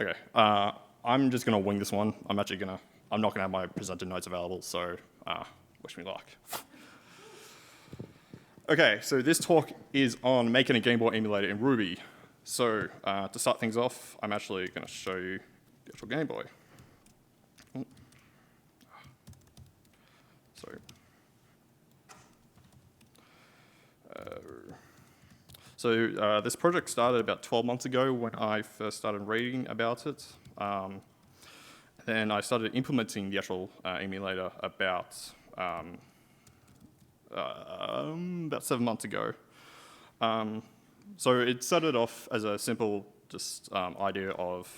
Okay, I'm just gonna wing this one. I'm not gonna have my presented notes available, so wish me luck. Okay, so this talk is on making a Game Boy emulator in Ruby. So to start things off, I'm actually gonna show you the actual Game Boy. Oh. Sorry. So this project started about 12 months ago when I first started reading about it. Then I started implementing the actual emulator about 7 months ago. So it started off as a simple idea of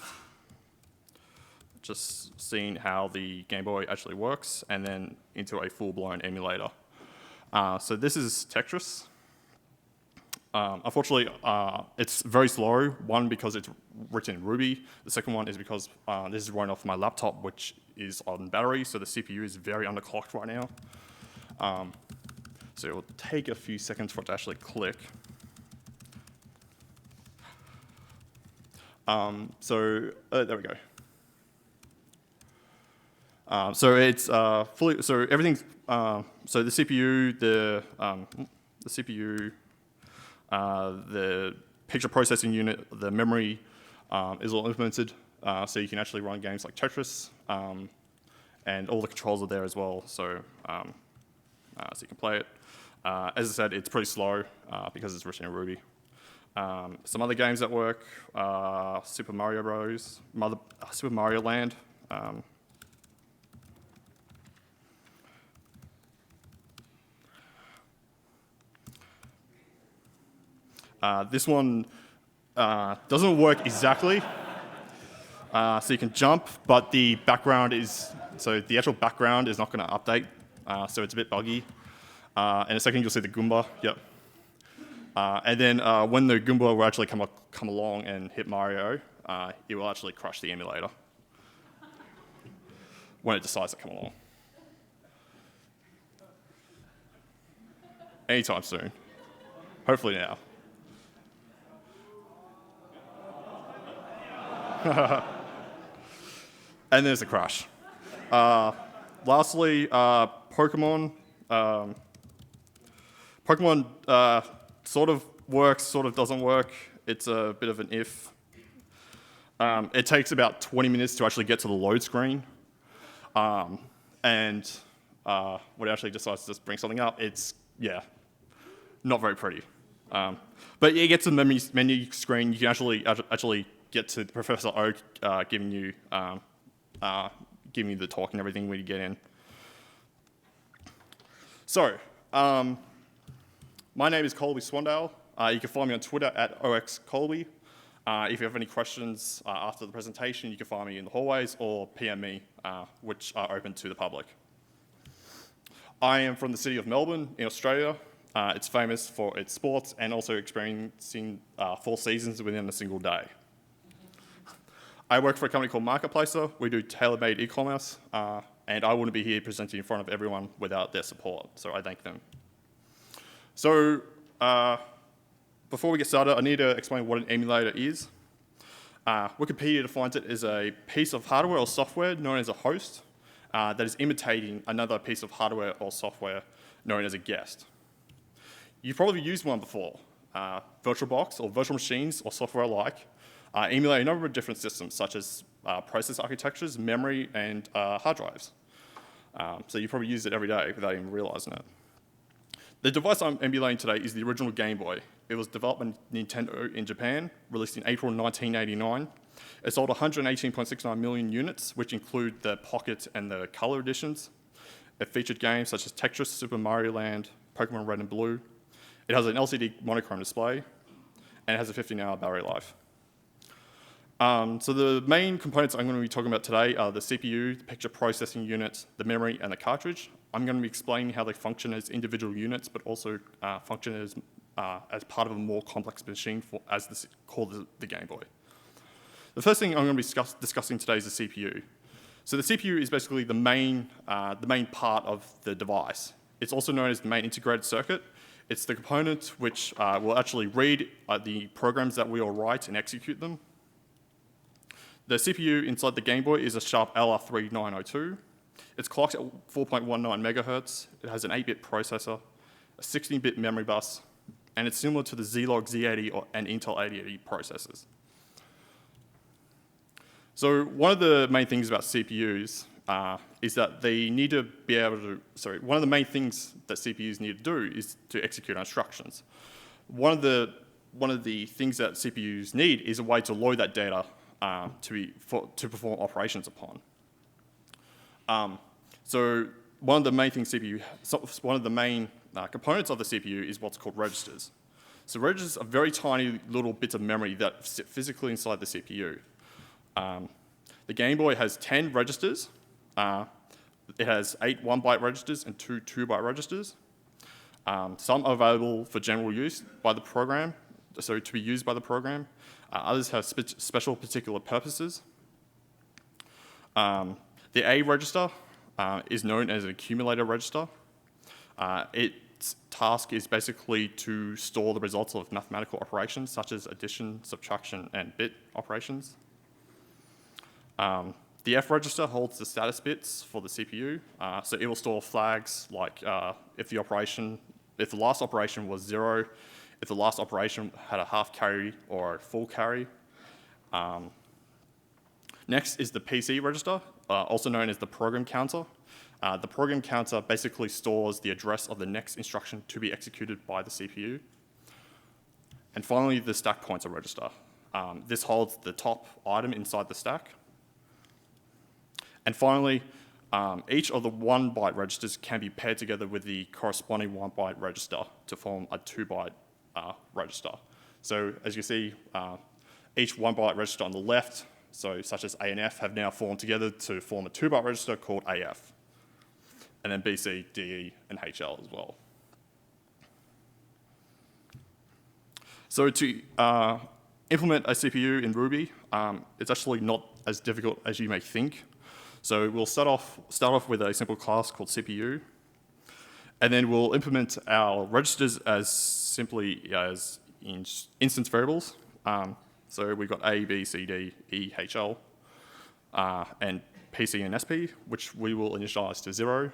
just seeing how the Game Boy actually works, and then into a full-blown emulator. So this is Tetris. Unfortunately, it's very slow. One, because it's written in Ruby. The second one is because this is running off my laptop, which is on battery, so the CPU is very underclocked right now. So it will take a few seconds for it to actually click. There we go. So it's fully. So everything's. So the CPU, the CPU. The picture processing unit, the memory is all implemented, so you can actually run games like Tetris, and all the controls are there as well, so you can play it. As I said, it's pretty slow because it's written in Ruby. Some other games that work, Super Mario Bros, Super Mario Land. This one doesn't work exactly, so you can jump, but the background the actual background is not going to update, so it's a bit buggy. In a second you'll see the Goomba, yep. And then when the Goomba will actually come along and hit Mario, it will actually crush the emulator when it decides to come along. Anytime soon, hopefully now. And there's a crash. Lastly, Pokemon. Pokemon sort of works, sort of doesn't work. It's a bit of an if. It takes about 20 minutes to actually get to the load screen. And when it actually decides to just bring something up, it's, not very pretty. But you get to the menu screen, you can actually get to Professor Oak giving you the talk and everything when you get in. So, my name is Colby Swandale. You can find me on Twitter at OXColby. If you have any questions after the presentation, you can find me in the hallways or PM me, which are open to the public. I am from the city of Melbourne in Australia. It's famous for its sports and also experiencing 4 seasons within a single day. I work for a company called Marketplacer. We do tailor-made e-commerce, and I wouldn't be here presenting in front of everyone without their support, so I thank them. So before we get started, I need to explain what an emulator is. Wikipedia defines it as a piece of hardware or software known as a host that is imitating another piece of hardware or software known as a guest. You've probably used one before. VirtualBox or virtual machines or software alike emulate a number of different systems, such as process architectures, memory, and hard drives. So you probably use it every day without even realizing it. The device I'm emulating today is the original Game Boy. It was developed by Nintendo in Japan, released in April 1989. It sold 118.69 million units, which include the Pocket and the Color editions. It featured games such as Tetris, Super Mario Land, Pokemon Red and Blue. It has an LCD monochrome display, and it has a 15-hour battery life. So the main components I'm going to be talking about today are the CPU, the picture processing unit, the memory, and the cartridge. I'm going to be explaining how they function as individual units, but also function as part of a more complex machine called the Game Boy. The first thing I'm going to be discussing today is the CPU. So the CPU is basically the main part of the device. It's also known as the main integrated circuit. It's the component which will actually read the programs that we all write and execute them. The CPU inside the Gameboy is a Sharp LR3902. It's clocked at 4.19 megahertz. It has an 8-bit processor, a 16-bit memory bus, and it's similar to the Zlog Z80 and Intel 8080 processors. So one of the main things about CPUs is that they need to be able to, one of the main things that CPUs need to do is to execute instructions. One of the things that CPUs need is a way to load that data to perform operations upon. So one of the main components of the CPU is what's called registers. So registers are very tiny little bits of memory that sit physically inside the CPU. The Gameboy has 10 registers. It has 8 1-byte registers and 2 2-byte registers. Some are available for general use by the program, so to be used by the program. Others have special particular purposes. The A register is known as an accumulator register. Its task is basically to store the results of mathematical operations such as addition, subtraction, and bit operations. The F register holds the status bits for the CPU, so it will store flags like if the last operation was 0, if the last operation had a half carry or a full carry. Next is the PC register, also known as the program counter. The program counter basically stores the address of the next instruction to be executed by the CPU. And finally, the stack pointer register. This holds the top item inside the stack. And finally, each of the 1-byte registers can be paired together with the corresponding 1-byte register to form a 2-byte register. So as you see, each 1-byte register on the left, so such as A and F, have now formed together to form a 2-byte register called AF. And then B, C, D, E, and HL as well. So to implement a CPU in Ruby, it's actually not as difficult as you may think. So we'll start off with a simple class called CPU, and then we'll implement our registers as simply as instance variables. So we've got A, B, C, D, E, H, L, and PC and SP, which we will initialize to 0.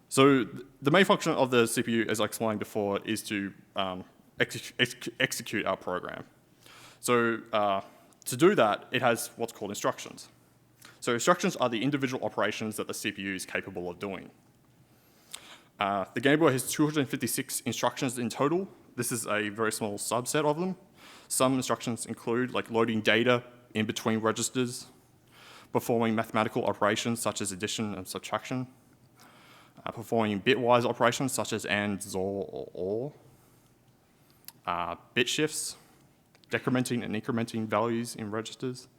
So the main function of the CPU, as I explained before, is to execute our program. So to do that, it has what's called instructions. So instructions are the individual operations that the CPU is capable of doing. The Gameboy has 256 instructions in total. This is a very small subset of them. Some instructions include like loading data in between registers, performing mathematical operations such as addition and subtraction, performing bitwise operations such as AND, XOR, or OR, bit shifts, decrementing and incrementing values in registers,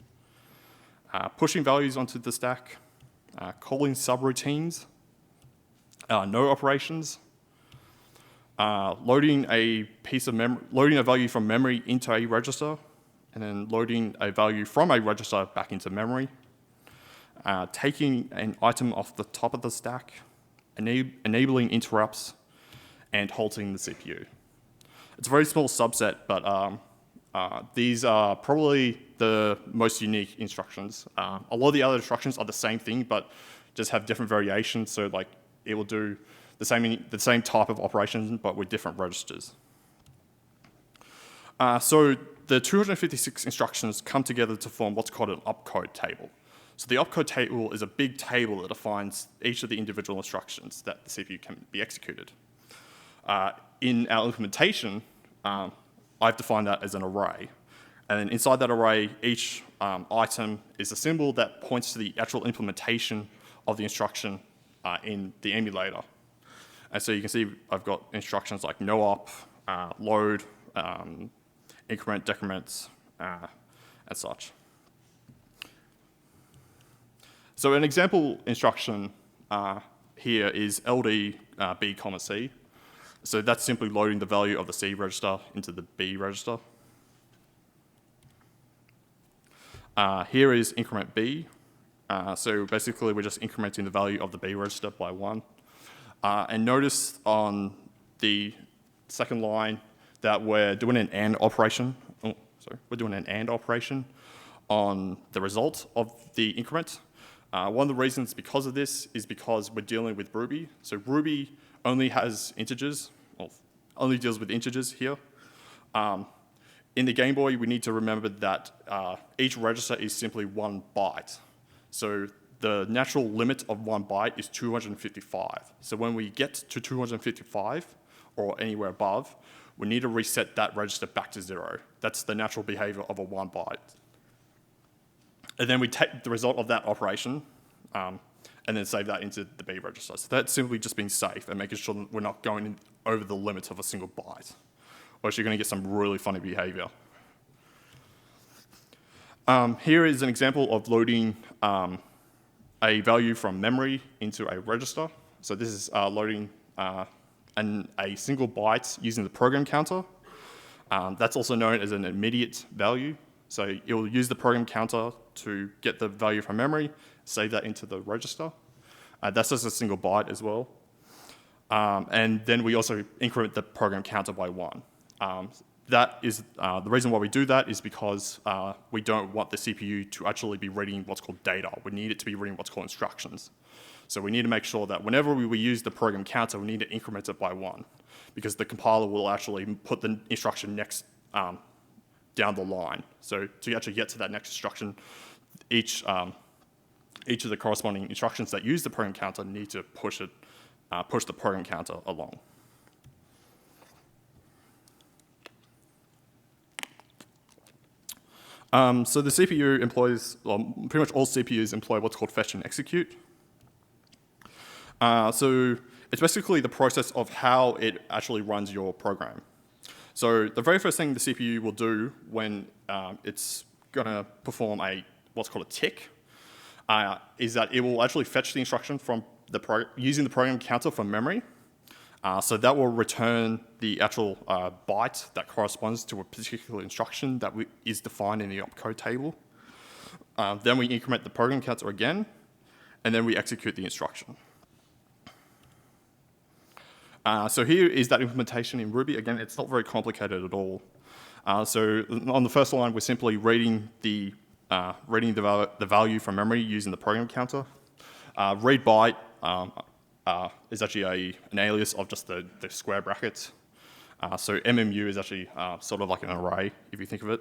pushing values onto the stack, calling subroutines, no operations, loading a value from memory into a register, and then loading a value from a register back into memory, taking an item off the top of the stack, enabling interrupts, and halting the CPU. It's a very small subset, but these are probably the most unique instructions. A lot of the other instructions are the same thing, but just have different variations. So like it will do the same type of operation, but with different registers. So the 256 instructions come together to form what's called an opcode table. So the opcode table is a big table that defines each of the individual instructions that the CPU can be executed. In our implementation, I've defined that as an array. And then inside that array, each item is a symbol that points to the actual implementation of the instruction in the emulator. And so you can see I've got instructions like no-op, load, increment, decrements, and such. So an example instruction here is LD B, C. So that's simply loading the value of the C register into the B register. Here is increment B. So basically we're just incrementing the value of the B register by 1. And notice on the second line that we're doing an AND operation. Oh, So we're doing an AND operation on the result of the increment. One of the reasons because of this is because we're dealing with Ruby. So Ruby only has integers, or only deals with integers here. In the Game Boy, we need to remember that each register is simply 1 byte. So the natural limit of 1 byte is 255. So when we get to 255, or anywhere above, we need to reset that register back to 0. That's the natural behavior of a 1 byte. And then we take the result of that operation and then save that into the B register. So that's simply just being safe and making sure that we're not going over the limit of a single byte, or else you're going to get some really funny behavior. Here is an example of loading a value from memory into a register. So this is loading a single byte using the program counter. That's also known as an immediate value. So you'll use the program counter to get the value from memory, save that into the register. That's just a single byte as well. And then we also increment the program counter by 1. That is the reason why we do that is because we don't want the CPU to actually be reading what's called data. We need it to be reading what's called instructions. So we need to make sure that whenever we use the program counter, we need to increment it by 1, because the compiler will actually put the instruction next down the line. So to actually get to that next instruction, each of the corresponding instructions that use the program counter need to push the program counter along. So the CPU employs, well, pretty much all CPUs employ what's called fetch and execute. So it's basically the process of how it actually runs your program. So the very first thing the CPU will do when it's going to perform what's called a tick is that it will actually fetch the instruction from using the program counter from memory. So that will return the actual byte that corresponds to a particular instruction that is defined in the opcode table. Then we increment the program counter again, and then we execute the instruction. So here is that implementation in Ruby. Again, it's not very complicated at all. So on the first line, we're simply reading the value from memory using the program counter. Read byte is actually an alias of just the square brackets. So MMU is actually sort of like an array, if you think of it.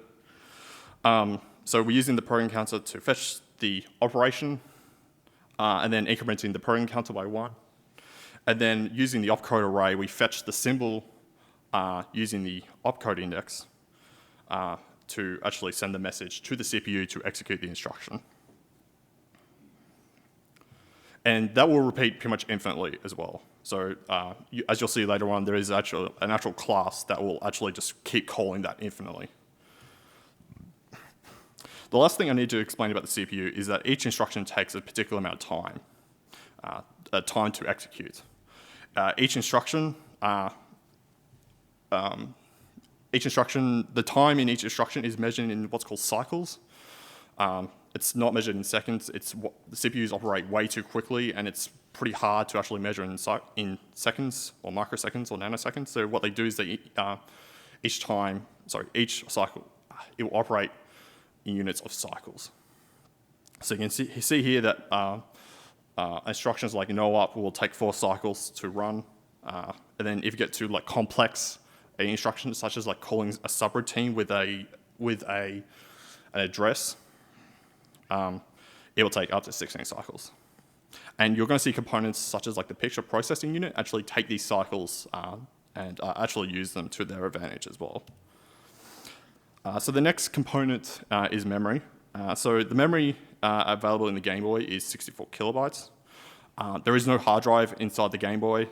So we're using the program counter to fetch the operation, and then incrementing the program counter by 1. And then using the opcode array, we fetch the symbol using the opcode index to actually send the message to the CPU to execute the instruction. And that will repeat pretty much infinitely as well. So as you'll see later on, there is an actual class that will actually just keep calling that infinitely. The last thing I need to explain about the CPU is that each instruction takes a particular amount of time to execute. Each instruction, the time in each instruction is measured in what's called cycles. It's not measured in seconds. The CPUs operate way too quickly, and it's pretty hard to actually measure in seconds or microseconds or nanoseconds. So what they do is each cycle, it will operate in units of cycles. So you can see here that instructions like no up will take 4 cycles to run, and then if you get to like complex instructions such as like calling a subroutine with an address, it will take up to 16 cycles. And you're going to see components such as like the picture processing unit actually take these cycles and actually use them to their advantage as well. So the next component is memory. So the memory available in the Game Boy is 64 kilobytes. There is no hard drive inside the Game Boy,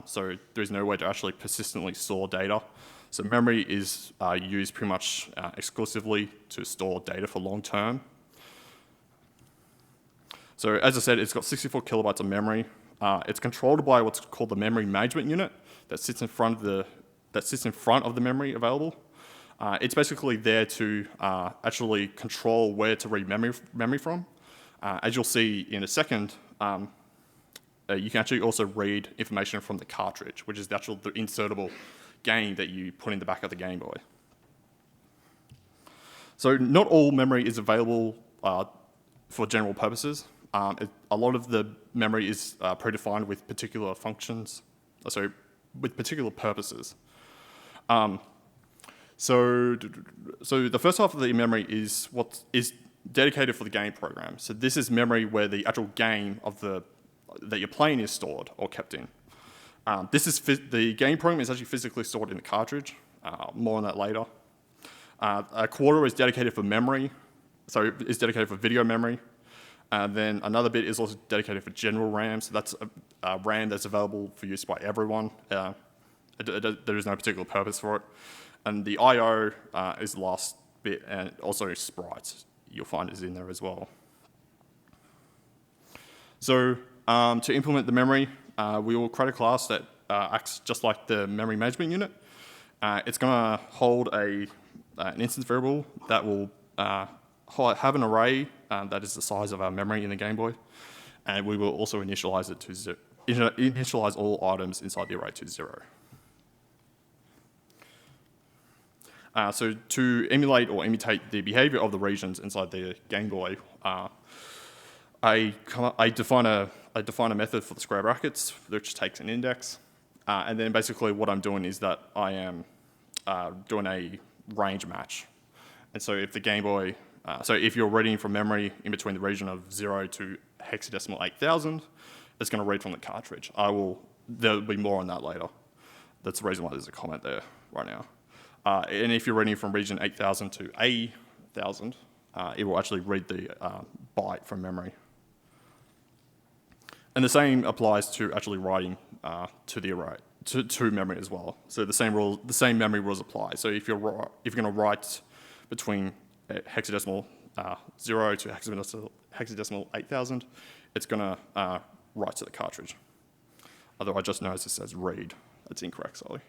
so there is no way to actually persistently store data. So memory is used pretty much exclusively to store data for long term. So as I said, it's got 64 kilobytes of memory. It's controlled by what's called the memory management unit that sits in front of the memory available. It's basically there to actually control where to read memory from. As you'll see in a second, you can actually also read information from the cartridge, which is the insertable game that you put in the back of the Game Boy. So not all memory is available for general purposes. A lot of the memory is predefined with particular functions, with particular purposes. So the first half of the memory is what is dedicated for the game program. So this is memory where the actual game that you're playing is stored or kept in. The game program is actually physically stored in the cartridge. More on that later. A quarter is dedicated for memory, so it's dedicated for video memory. Then another bit is also dedicated for general RAM, so that's a RAM that's available for use by everyone. There is no particular purpose for it. And the I/O is the last bit, and also sprites you'll find is in there as well. So to implement the memory, we will create a class that acts just like the memory management unit. It's going to hold an instance variable that will have an array that is the size of our memory in the Game Boy, and we will also initialize it to initialize all items inside the array to 0. So to emulate or imitate the behavior of the regions inside the Game Boy, I define a method for the square brackets, which takes an index, and then basically what I'm doing is that I am doing a range match. And so if the Game Boy, if you're reading from memory in between the region of 0 to hexadecimal 8000, it's going to read from the cartridge. There'll be more on that later. That's the reason why there's a comment there right now. And if you're reading from region 8000 to A1000, it will actually read the byte from memory. And the same applies to actually writing to the array, to memory as well. So the same memory rules apply. So if you're going to write between hexadecimal 0 to hexadecimal 8000, it's going to write to the cartridge. Although I just noticed it says read. That's incorrect, sorry.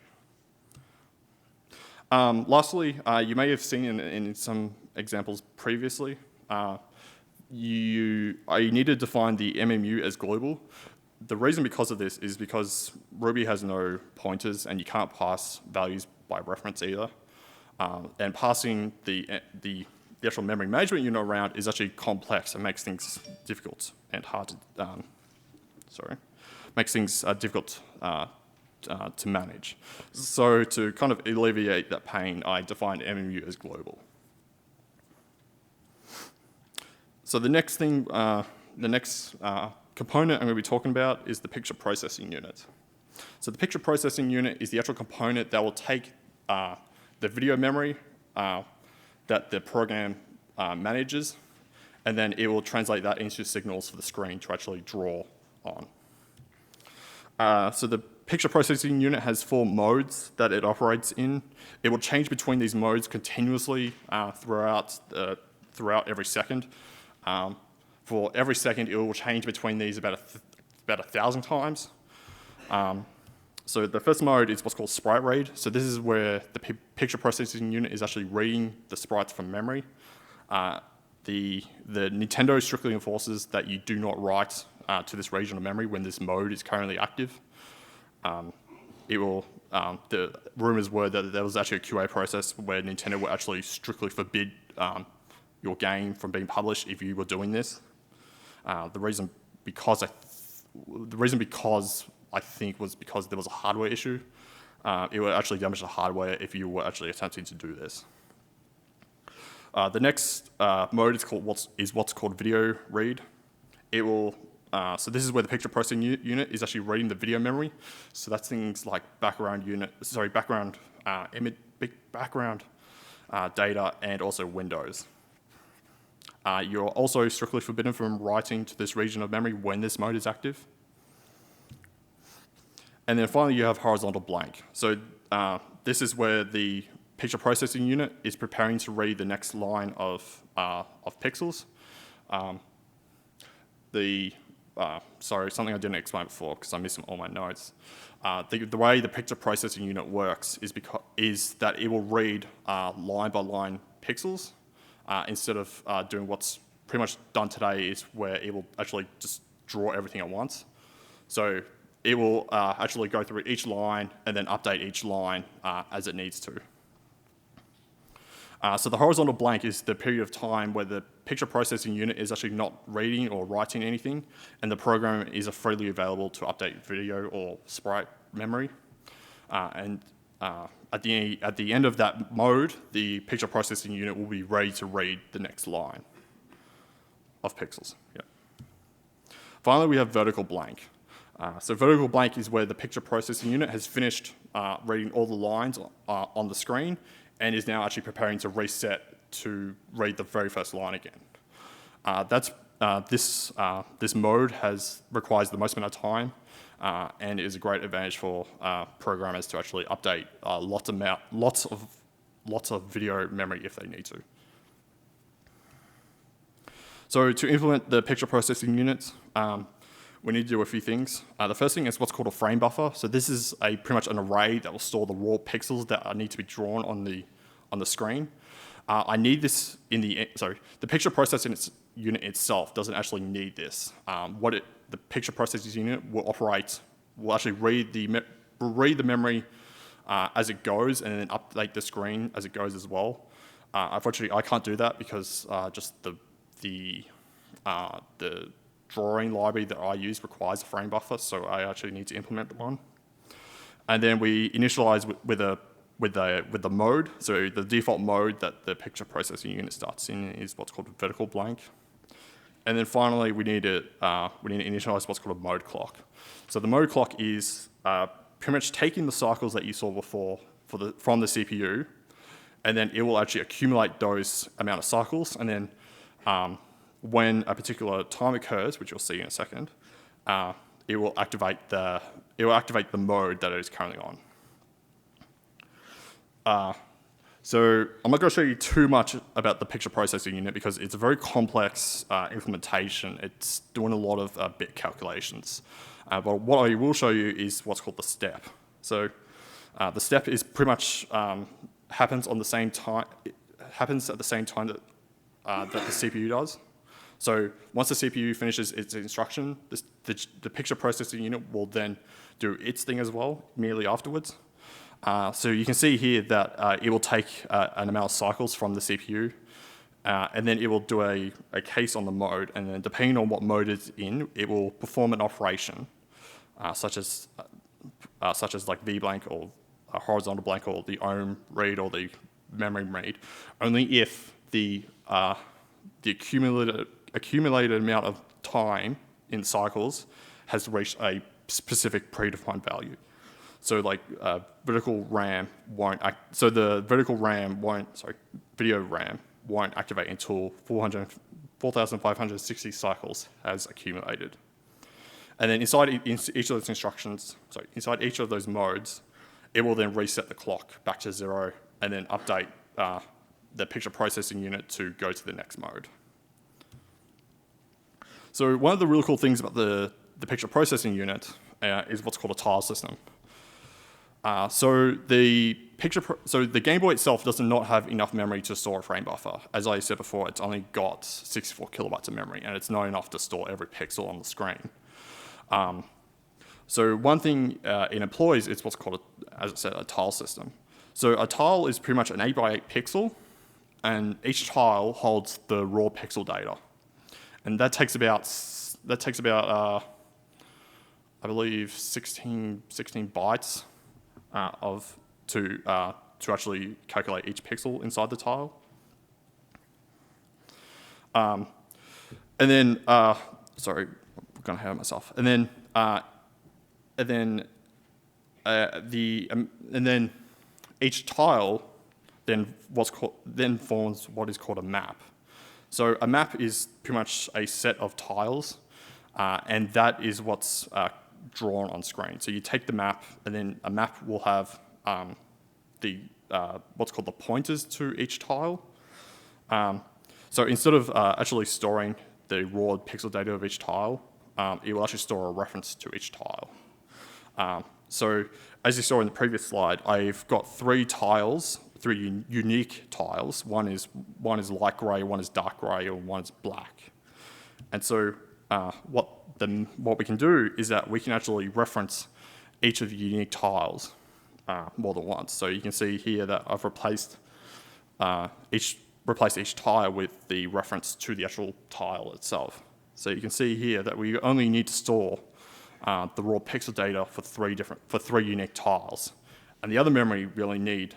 Lastly, you may have seen in some examples previously, you need to define the MMU as global. The reason because of this is because Ruby has no pointers and you can't pass values by reference either. And passing the actual memory management unit around is actually complex and makes things difficult and hard to, makes things difficult to manage. So to kind of alleviate that pain, I defined MMU as global. So the next thing, component I'm going to be talking about is the picture processing unit. So the picture processing unit is the actual component that will take the video memory that the program manages, and then it will translate that into signals for the screen to actually draw on. So the picture processing unit has 4 modes that it operates in. It will change between these modes continuously throughout every second. For every second, it will change between these about 1,000 times. So the first mode is what's called sprite read. So this is where the picture processing unit is actually reading the sprites from memory. The Nintendo strictly enforces that you do not write to this region of memory when this mode is currently active. The rumors were that there was actually a QA process where Nintendo would actually strictly forbid your game from being published if you were doing this. The reason because I think was because there was a hardware issue. It would actually damage the hardware if you were actually attempting to do this. The next mode is what's called video read. It will so this is where the picture processing unit is actually reading the video memory. So that's things like background data and also windows. You're also strictly forbidden from writing to this region of memory when this mode is active. And then finally, you have horizontal blank. So this is where the picture processing unit is preparing to read the next line of pixels. Something I didn't explain before because I missed all my notes. The way the picture processing unit works is that it will read line by line pixels instead of doing what's pretty much done today, is where it will actually just draw everything at once. So it will actually go through each line and then update each line as it needs to. So the horizontal blank is the period of time where the picture processing unit is actually not reading or writing anything, and the program is freely available to update video or sprite memory. At the end of that mode, the picture processing unit will be ready to read the next line of pixels. Yeah. Finally, we have vertical blank. So vertical blank is where the picture processing unit has finished reading all the lines on the screen and is now actually preparing to reset to read the very first line again. This mode requires the most amount of time and is a great advantage for programmers to actually update lots of video memory if they need to. So to implement the picture processing unit, we need to do a few things. The first thing is what's called a frame buffer. So this is pretty much an array that will store the raw pixels that need to be drawn on the screen. I need this the picture processing unit itself doesn't actually need this. The picture processing unit will actually read the memory as it goes and then update the screen as it goes as well. Unfortunately, I can't do that because just the drawing library that I use requires a frame buffer, so I actually need to implement one. And then we initialize with the mode. So the default mode that the picture processing unit starts in is what's called a vertical blank. And then finally, we need to initialize what's called a mode clock. So the mode clock is pretty much taking the cycles that you saw before from the CPU, and then it will actually accumulate those amount of cycles, and then when a particular time occurs, which you'll see in a second, it will activate the mode that it is currently on. So I'm not going to show you too much about the picture processing unit because it's a very complex implementation. It's doing a lot of bit calculations. But what I will show you is what's called the step. So the step is pretty much happens at the same time that the CPU does. So once the CPU finishes its instruction, the picture processing unit will then do its thing as well immediately afterwards. So you can see here that it will take an amount of cycles from the CPU, and then it will do a case on the mode, and then depending on what mode it's in, it will perform an operation, such as like VBlank or a horizontal blank or the ohm read or the memory read, only if the accumulated amount of time in cycles has reached a specific predefined value. So like vertical RAM won't video RAM won't activate until 4,560 cycles has accumulated. And then inside each of those instructions, inside each of those modes, it will then reset the clock back to 0 and then update the picture processing unit to go to the next mode. So one of the really cool things about the picture processing unit is what's called a tile system. So the Gameboy itself does not have enough memory to store a frame buffer. As I said before, it's only got 64 kilobytes of memory, and it's not enough to store every pixel on the screen. So one thing it employs is what's called, as I said, a tile system. So a tile is pretty much an 8x8 pixel, and each tile holds the raw pixel data. And that takes about I believe 16 bytes to actually calculate each pixel inside the tile. And then sorry, I'm going to have myself. And then each tile then forms what is called a map. So a map is pretty much a set of tiles, and that is what's drawn on screen. So you take the map, and then a map will have what's called the pointers to each tile. So instead of actually storing the raw pixel data of each tile, it will actually store a reference to each tile. So as you saw in the previous slide, I've got three unique tiles. One is light grey, one is dark grey, and one is black. And so what we can do is that we can actually reference each of the unique tiles more than once. So you can see here that I've replaced replace each tile with the reference to the actual tile itself. So you can see here that we only need to store the raw pixel data for three unique tiles. And the other memory we really need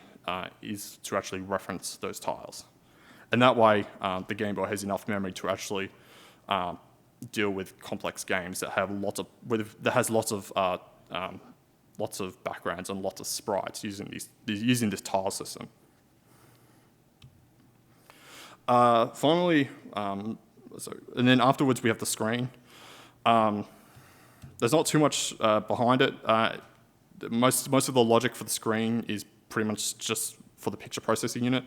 is to actually reference those tiles. And that way, the Game Boy has enough memory to actually deal with complex games that have lots of backgrounds and lots of sprites using this tile system. Finally, and then afterwards we have the screen. There's not too much behind it. Most of the logic for the screen is pretty much just for the picture processing unit.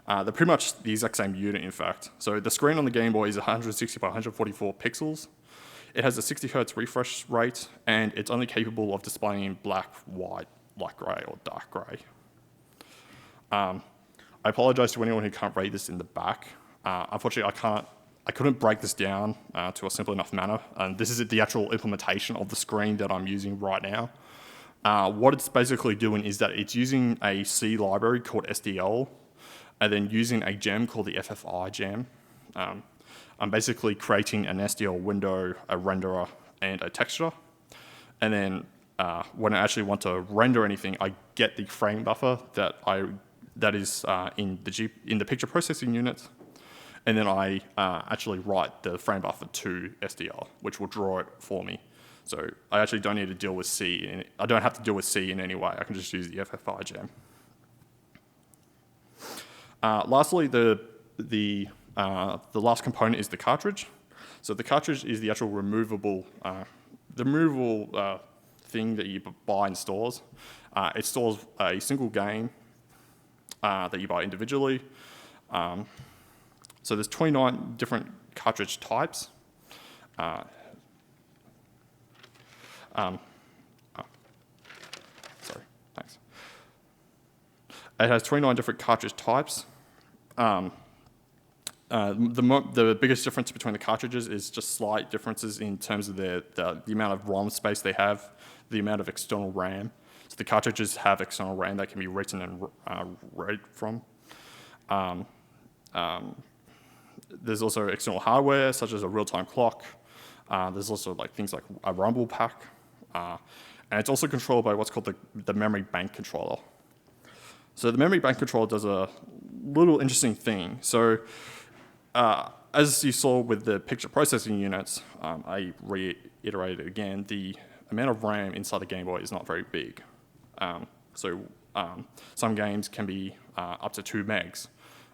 They're pretty much the exact same unit, in fact. So the screen on the Game Boy is 160 by 144 pixels. It has a 60 Hz refresh rate, and it's only capable of displaying black, white, light grey, or dark grey. I apologise to anyone who can't read this in the back. Unfortunately, I couldn't break this down to a simple enough manner, and this is the actual implementation of the screen that I'm using right now. What it's basically doing is that it's using a C library called SDL, and then using a gem called the FFI gem. I'm basically creating an SDL window, a renderer, and a texture. And then when I actually want to render anything, I get the frame buffer that is in the picture processing unit, and then I actually write the frame buffer to SDL, which will draw it for me. So I actually don't need to deal with C. I don't have to deal with C in any way. I can just use the FFI gem. Lastly, the last component is the cartridge. So the cartridge is the actual removable thing that you buy in stores. It stores a single game that you buy individually. So there's 29 different cartridge types. Sorry, thanks. It has 29 different cartridge types. The biggest difference between the cartridges is just slight differences in terms of the amount of ROM space they have, the amount of external RAM. So the cartridges have external RAM that can be written and read from. There's also external hardware, such as a real-time clock. There's also things like a rumble pack. And it's also controlled by what's called the memory bank controller. So the memory bank controller does a little interesting thing. So as you saw with the picture processing units, I reiterated again, the amount of RAM inside the Game Boy is not very big. Some games can be up to 2 megs.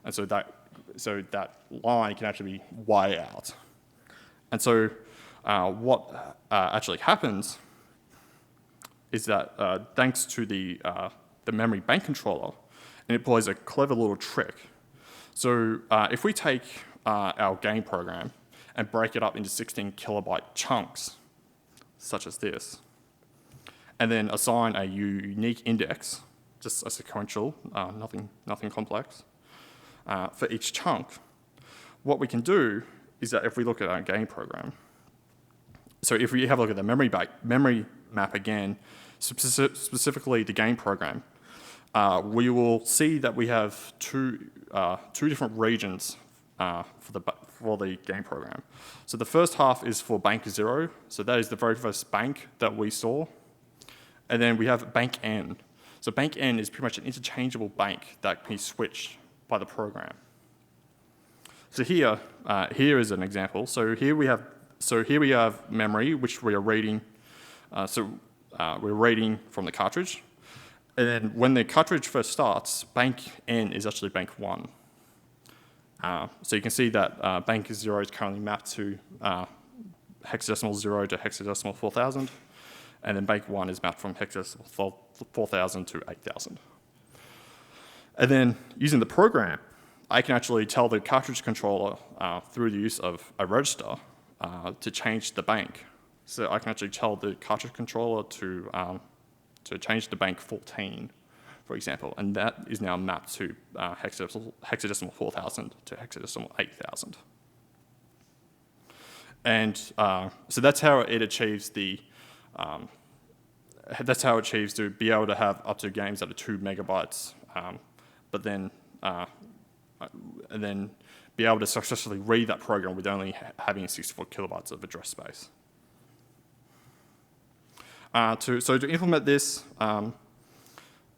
And so that line can actually be way out. And so what actually happens is that thanks to the memory bank controller, it employs a clever little trick. So if we take our game program and break it up into 16 kilobyte chunks, such as this, and then assign a unique index, just a sequential, nothing complex, for each chunk, what we can do is that if we look at our game program, so if we have a look at the memory map again, specifically the game program, we will see that we have two different regions for the game program. So the first half is for bank 0, so that is the very first bank that we saw. And then we have bank N. So bank N is pretty much an interchangeable bank that can be switched by the program. So here is an example. So here we have memory, which we are reading. We're reading from the cartridge. And then when the cartridge first starts, bank N is actually bank 1. So you can see that bank 0 is currently mapped to hexadecimal 0 to hexadecimal 4000. And then bank 1 is mapped from hexadecimal 4000 to 8000. And then using the program, I can actually tell the cartridge controller through the use of a register to change the bank. So I can actually tell the cartridge controller to change the bank 14, for example, and that is now mapped to hexadecimal 4000 to hexadecimal 8000. And so that's how it achieves to be able to have up to games that are 2 megabytes, but then and then be able to successfully read that program with only having 64 kilobytes of address space. So to implement this, so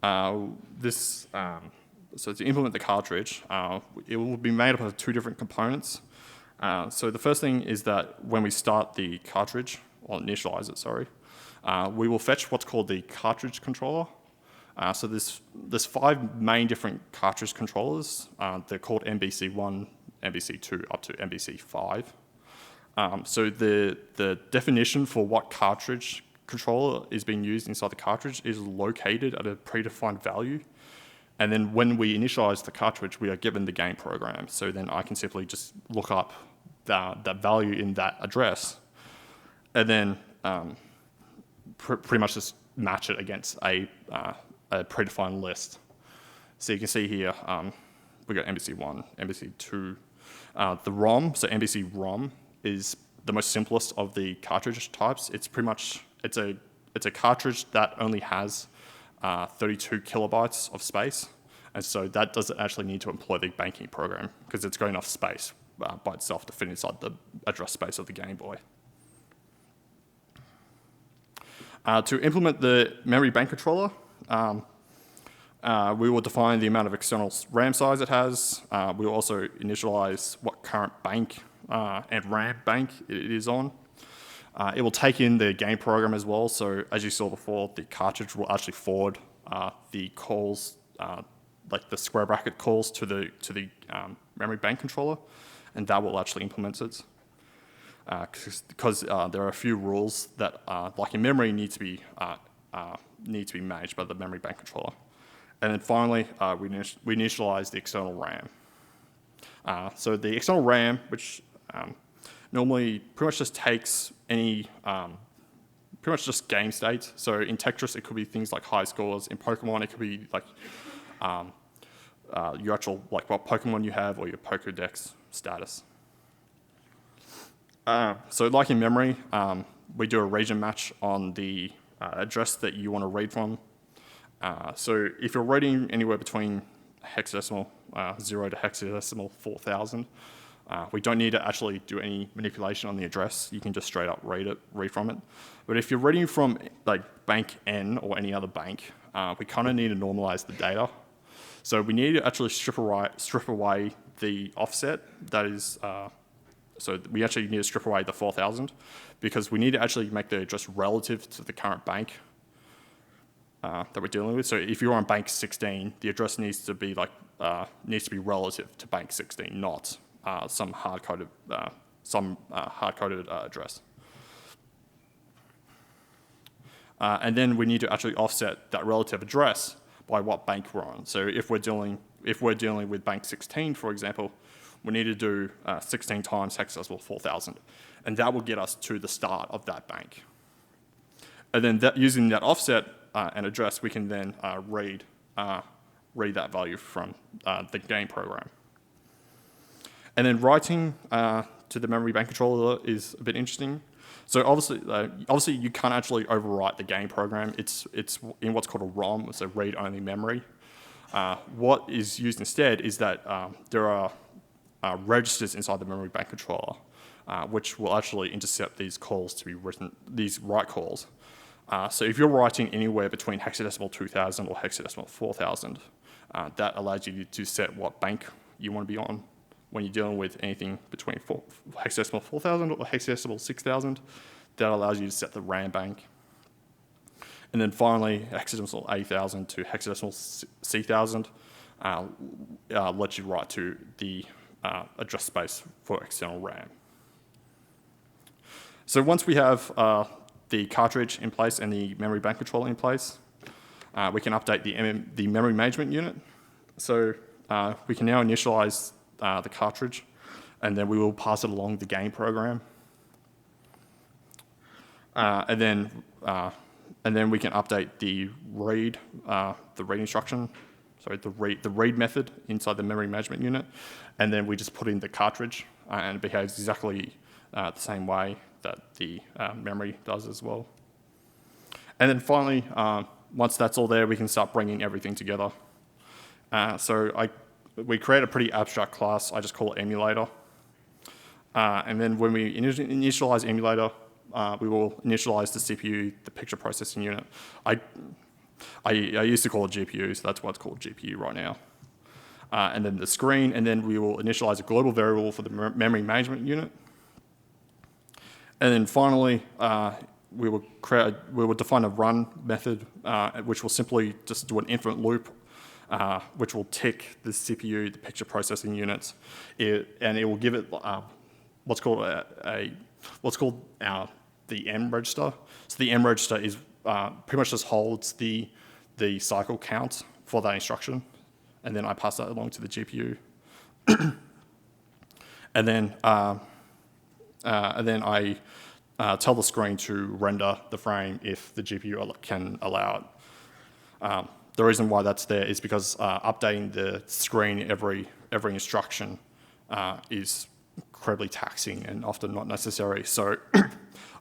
to implement the cartridge, it will be made up of two different components. So the first thing is that when we start the cartridge, or initialize it, sorry, we will fetch what's called the cartridge controller. So there's 5 main different cartridge controllers. They're called MBC1, MBC2, up to MBC5. So the definition for what cartridge controller is being used inside the cartridge is located at a predefined value. And then when we initialize the cartridge, we are given the game program. So then I can simply just look up that value in that address, and then pretty much just match it against a predefined list. So you can see here, we got MBC1, MBC2. The ROM, so MBC ROM, is the most simplest of the cartridge types. It's pretty much, it's a cartridge that only has 32 kilobytes of space, and so that doesn't actually need to employ the banking program because it's got enough space by itself to fit inside the address space of the Game Boy. To implement the memory bank controller, we will define the amount of external RAM size it has. We will also initialize what current bank and RAM bank it is on. It will take in the game program as well. So as you saw before, the cartridge will actually forward the calls, like the square bracket calls, to the memory bank controller, and that will actually implement it. Because there are a few rules that, like in memory, need to be managed by the memory bank controller. And then finally, we initialize the external RAM. So the external RAM, which normally pretty much just takes any, pretty much just game state. So in Tetris, it could be things like high scores. In Pokemon, it could be like your actual, like what Pokemon you have or your Pokédex status. So like in memory, we do a region match on the address that you want to read from. So if you're reading anywhere between hexadecimal 0 to hexadecimal 4000, we don't need to actually do any manipulation on the address. You can just straight up read from it. But if you're reading from like bank N or any other bank, we kind of need to normalize the data. So we need to actually strip away the offset that is. So we actually need to strip away the 4000 because we need to actually make the address relative to the current bank that we're dealing with. So if you're on bank 16, the address needs to be relative to bank 16, not some hard-coded address. And then we need to actually offset that relative address by what bank we're on. So if we're dealing with bank 16, for example, we need to do 16 times hexadecimal 4000, and that will get us to the start of that bank. And then using that offset and address, we can then read that value from the game program. And then writing to the memory bank controller is a bit interesting. So obviously you can't actually overwrite the game program. It's in what's called a ROM, so read-only memory. What is used instead is that there are registers inside the memory bank controller, which will actually intercept these calls to be written, these write calls. So if you're writing anywhere between hexadecimal 2000 or hexadecimal 4000, that allows you to set what bank you want to be on when you're dealing with anything between hexadecimal 4000 or hexadecimal 6000. That allows you to set the RAM bank. And then finally, hexadecimal 8000 to hexadecimal C1000 lets you write to the address space for external RAM. So once we have the cartridge in place and the memory bank controller in place, we can update the memory management unit. So we can now initialize the cartridge, and then we will pass it along the game program. And then we can update the read instruction, sorry, the read method inside the memory management unit, and then we just put in the cartridge, and it behaves exactly the same way that the memory does as well. And then finally, once that's all there, we can start bringing everything together. So we create a pretty abstract class. I just call it Emulator. And then when we initialize Emulator, we will initialize the CPU, the picture processing unit. I used to call it GPU, so that's why it's called GPU right now. And then the screen, and then we will initialize a global variable for the memory management unit. And then finally, we will define a run method, which will simply just do an infinite loop, which will tick the CPU, the picture processing units, and it will give it what's called the M register. So the M register is pretty much just holds the cycle count for that instruction, and then I pass that along to the GPU, and then I tell the screen to render the frame if the GPU can allow it. The reason why that's there is because updating the screen every instruction is incredibly taxing and often not necessary. So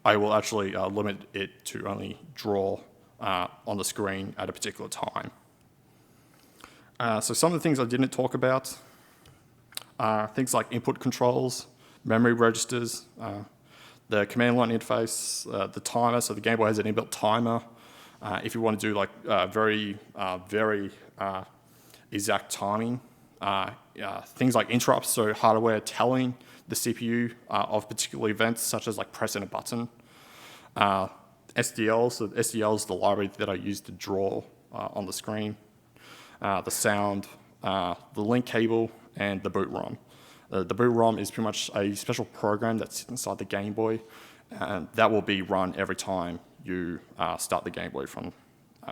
I will actually limit it to only draw on the screen at a particular time. So some of the things I didn't talk about are things like input controls, memory registers, the command line interface, the timer. So the Gameboy has an inbuilt timer. If you want to do like very exact timing, things like interrupts, so hardware telling the CPU of particular events, such as like pressing a button. SDL, so SDL is the library that I use to draw on the screen. The sound, the link cable, and the boot ROM. The boot ROM is pretty much a special program that sits inside the Gameboy, and that will be run every time you start the Gameboy from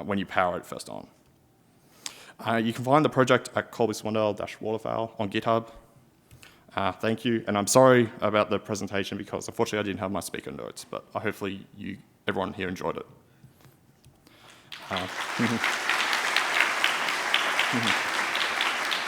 when you power it first on. You can find the project at Colby Swandale-Waterfowl on GitHub. Thank you, and I'm sorry about the presentation because unfortunately I didn't have my speaker notes, but hopefully everyone here enjoyed it.